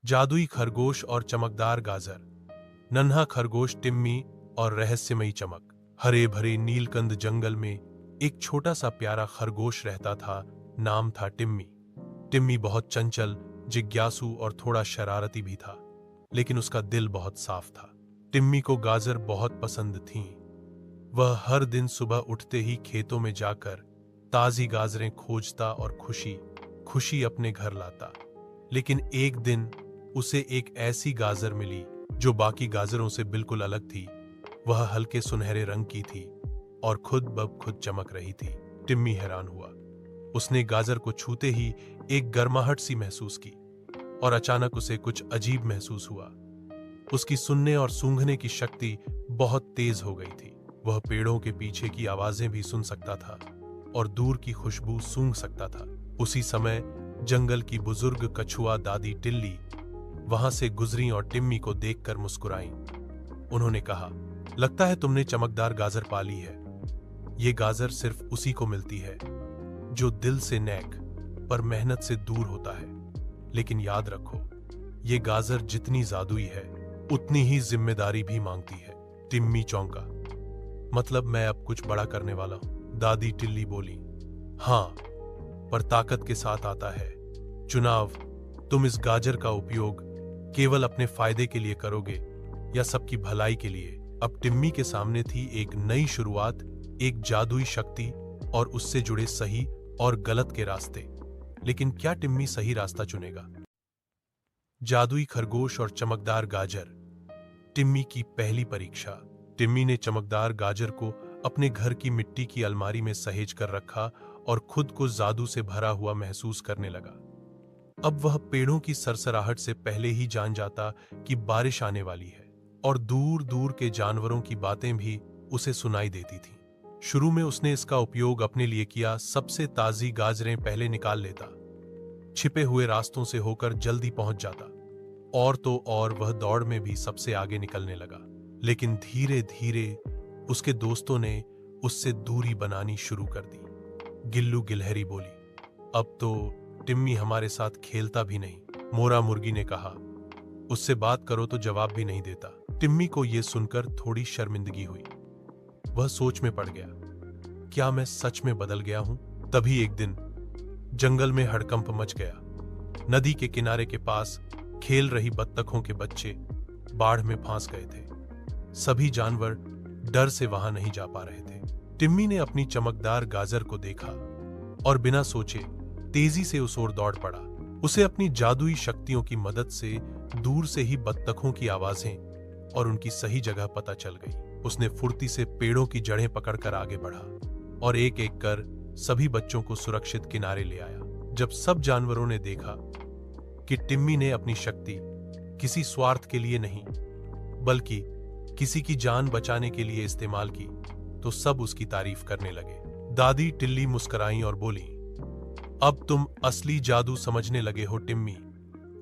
जादुई खरगोश और चमकदार गाजर। नन्हा खरगोश टिम्मी और रहस्यमयी चमक। हरे भरे नीलकंद जंगल में एक छोटा सा प्यारा खरगोश रहता था। नाम था टिम्मी। टिम्मी बहुत चंचल, जिज्ञासु और थोड़ा शरारती भी था, लेकिन उसका दिल बहुत साफ था। टिम्मी को गाजर बहुत पसंद थीं। वह हर दिन सुबह उठते ही खेतों में जाकर ताजी गाजरें खोजता और खुशी खुशी अपने घर लाता। लेकिन एक दिन उसे एक ऐसी गाजर मिली जो बाकी गाजरों से बिल्कुल अलग थी। वह हल्के सुनहरे रंग की थी और खुद ब खुद चमक रही थी। टिम्मी हैरान हुआ। उसने गाजर को छूते ही एक गर्माहट सी महसूस की और अचानक उसे कुछ अजीब महसूस हुआ। उसकी सुनने और सूंघने की शक्ति बहुत तेज हो गई थी। वह पेड़ों के पीछे की आवाजें भी सुन सकता था और दूर की खुशबू सूंघ सकता था। उसी समय जंगल की बुजुर्ग कछुआ दादी टिल्ली वहां से गुजरी और टिम्मी को देखकर मुस्कुराईं। उन्होंने कहा, लगता है तुमने चमकदार गाजर पाली है। ये गाजर सिर्फ उसी को मिलती है जो दिल से नेक पर मेहनत से दूर होता है। लेकिन याद रखो, ये गाजर जितनी जादुई है उतनी ही जिम्मेदारी भी मांगती है। टिम्मी चौंका। मतलब मैं अब कुछ बड़ा करने वाला हूं? दादी टिल्ली बोली। हाँ, पर ताकत के साथ आता है चुनाव। तुम इस गाजर का उपयोग केवल अपने फायदे के लिए करोगे या सबकी भलाई के लिए? अब टिम्मी के सामने थी एक नई शुरुआत, एक जादुई शक्ति और उससे जुड़े सही और गलत के रास्ते। लेकिन क्या टिम्मी सही रास्ता चुनेगा? जादुई खरगोश और चमकदार गाजर। टिम्मी की पहली परीक्षा। टिम्मी ने चमकदार गाजर को अपने घर की मिट्टी की अलमारी में सहेज कर रखा और खुद को जादू से भरा हुआ महसूस करने लगा। अब वह पेड़ों की सरसराहट से पहले ही जान जाता कि बारिश आने वाली है और दूर दूर के जानवरों की बातें भी उसे सुनाई देती थीं। शुरू में उसने इसका उपयोग अपने लिए किया। सबसे ताजी गाजरें पहले निकाल लेता, छिपे हुए रास्तों से होकर जल्दी पहुंच जाता और तो और वह दौड़ में भी सबसे आगे निकलने लगा। लेकिन धीरे धीरे उसके दोस्तों ने उससे दूरी बनानी शुरू कर दी। गिल्लू गिलहरी बोली, अब तो टिम्मी हमारे साथ खेलता भी नहीं। मोरा मुर्गी ने कहा, उससे बात करो तो जवाब भी नहीं देता। टिम्मी को यह सुनकर थोड़ी शर्मिंदगी हुई। वह सोच में पड़ गया, क्या मैं सच में बदल गया हूं? तभी एक दिन जंगल में हड़कंप मच गया। नदी के किनारे के पास खेल रही बत्तखों के बच्चे बाढ़ में फंस गए थे। सभी जानवर डर से वहां नहीं जा पा रहे थे। टिम्मी ने अपनी चमकदार गाजर को देखा और बिना सोचे तेजी से उस ओर दौड़ पड़ा। उसे अपनी जादुई शक्तियों की मदद से दूर से ही बत्तखों की आवाजें और उनकी सही जगह पता चल गई। उसने फुर्ती से पेड़ों की जड़ें पकड़कर आगे बढ़ा और एक एक कर सभी बच्चों को सुरक्षित किनारे ले आया। जब सब जानवरों ने देखा कि टिम्मी ने अपनी शक्ति किसी स्वार्थ के लिए नहीं बल्कि किसी की जान बचाने के लिए इस्तेमाल की, तो सब उसकी तारीफ करने लगे। दादी टिल्ली मुस्कुराई और बोली, अब तुम असली जादू समझने लगे हो टिम्मी।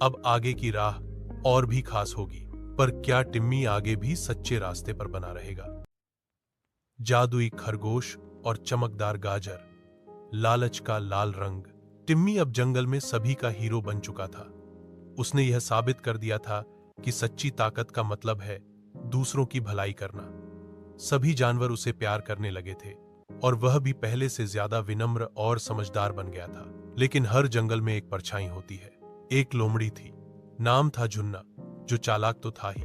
अब आगे की राह और भी खास होगी। पर क्या टिम्मी आगे भी सच्चे रास्ते पर बना रहेगा? जादुई खरगोश और चमकदार गाजर। लालच का लाल रंग। टिम्मी अब जंगल में सभी का हीरो बन चुका था। उसने यह साबित कर दिया था कि सच्ची ताकत का मतलब है दूसरों की भलाई करना। सभी जानवर उसे प्यार करने लगे थे और वह भी पहले से ज्यादा विनम्र और समझदार बन गया था। लेकिन हर जंगल में एक परछाई होती है। एक लोमड़ी थी, नाम था झुन्ना, जो चालाक तो था ही,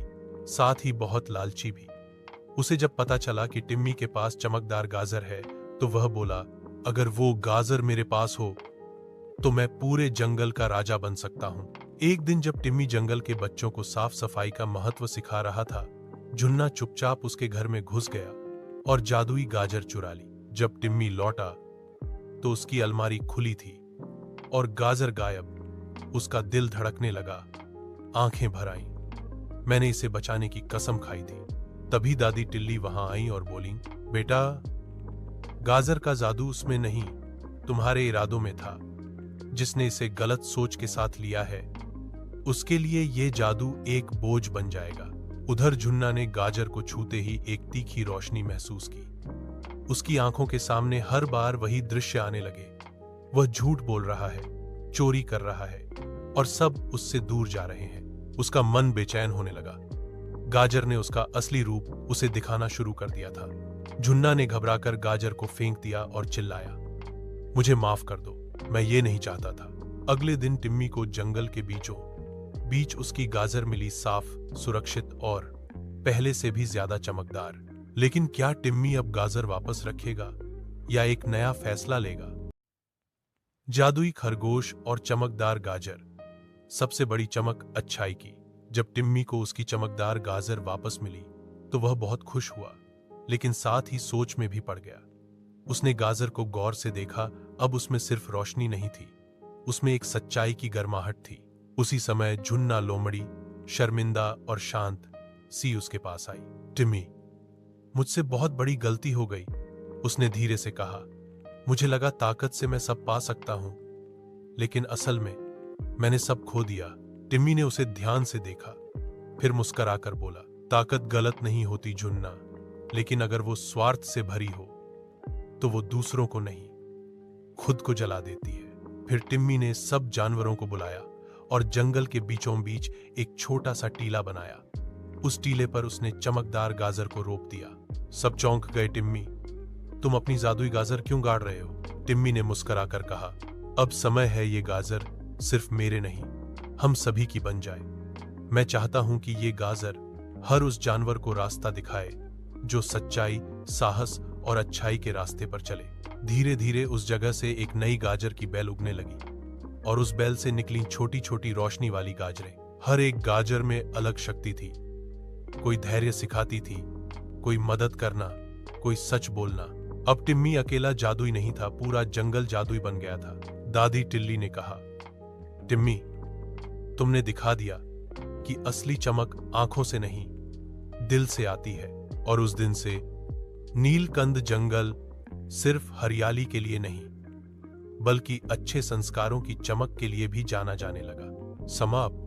साथ ही बहुत लालची भी। उसे जब पता चला कि टिम्मी के पास चमकदार गाजर है, तो वह बोला, अगर वो गाजर मेरे पास हो तो मैं पूरे जंगल का राजा बन सकता हूं। एक दिन जब टिम्मी जंगल के बच्चों को साफ सफाई का महत्व सिखा रहा था, झुन्ना चुपचाप उसके घर में घुस गया और जादुई गाजर चुरा ली। जब टिम्मी लौटा तो उसकी अलमारी खुली थी और गाजर गायब। उसका दिल धड़कने लगा, आंखें भर आईं। मैंने इसे बचाने की कसम खाई थी। तभी दादी टिल्ली वहां आई और बोली, बेटा, गाजर का जादू उसमें नहीं, तुम्हारे इरादों में था। जिसने इसे गलत सोच के साथ लिया है, उसके लिए ये जादू एक बोझ बन जाएगा। उधर झुन्ना ने गाजर को छूते ही एक तीखी रोशनी महसूस की। उसकी आंखों के सामने हर बार वही दृश्य आने लगे। वह झूठ बोल रहा है, चोरी कर रहा है और सब उससे दूर जा रहे हैं। उसका मन बेचैन होने लगा। गाजर ने उसका असली रूप उसे दिखाना शुरू कर दिया था। झुन्ना ने घबराकर गाजर को फेंक दिया और चिल्लाया, मुझे माफ कर दो, मैं ये नहीं चाहता था। अगले दिन टिम्मी को जंगल के बीचों बीच उसकी गाजर मिली, साफ, सुरक्षित और पहले से भी ज्यादा चमकदार। लेकिन क्या टिम्मी अब गाजर वापस रखेगा या एक नया फैसला लेगा? जादुई खरगोश और चमकदार गाजर। सबसे बड़ी चमक अच्छाई की। जब टिम्मी को उसकी चमकदार गाजर वापस मिली तो वह बहुत खुश हुआ, लेकिन साथ ही सोच में भी पड़ गया। उसने गाजर को गौर से देखा। अब उसमें सिर्फ रोशनी नहीं थी, उसमें एक सच्चाई की गर्माहट थी। उसी समय झुन्ना लोमड़ी, शर्मिंदा और शांत सी उसके पास आई। टिम्मी, मुझसे बहुत बड़ी गलती हो गई, उसने धीरे से कहा। मुझे लगा ताकत से मैं सब पा सकता हूं, लेकिन असल में मैंने सब खो दिया। टिम्मी ने उसे ध्यान से देखा, फिर मुस्कुराकर बोला, ताकत गलत नहीं होती झुन्ना, लेकिन अगर वो स्वार्थ से भरी हो तो वो दूसरों को नहीं, खुद को जला देती है। फिर टिम्मी ने सब जानवरों को बुलाया और जंगल के बीचों बीच एक छोटा सा टीला बनाया। उस टीले पर उसने चमकदार गाजर को रोप दिया। सब चौंक गए। टिम्मी, तुम अपनी जादुई गाजर क्यों गाड़ रहे हो? टिम्मी ने मुस्कुराकर कहा, अब समय है ये गाजर सिर्फ मेरे नहीं, हम सभी की बन जाए। मैं चाहता हूं कि ये गाजर हर उस जानवर को रास्ता दिखाए जो सच्चाई, साहस और अच्छाई के रास्ते पर चले। धीरे धीरे उस जगह से एक नई गाजर की बेल उगने लगी और उस बेल से निकली छोटी छोटी रोशनी वाली गाजरें। हर एक गाजर में अलग शक्ति थी। कोई धैर्य सिखाती थी, कोई मदद करना, कोई सच बोलना। अब टिम्मी अकेला जादुई नहीं था, पूरा जंगल जादुई बन गया था। दादी टिल्ली ने कहा, टिम्मी, तुमने दिखा दिया कि असली चमक आंखों से नहीं, दिल से आती है। और उस दिन से नीलकंद जंगल सिर्फ हरियाली के लिए नहीं, बल्कि अच्छे संस्कारों की चमक के लिए भी जाना जाने लगा। समाप्त।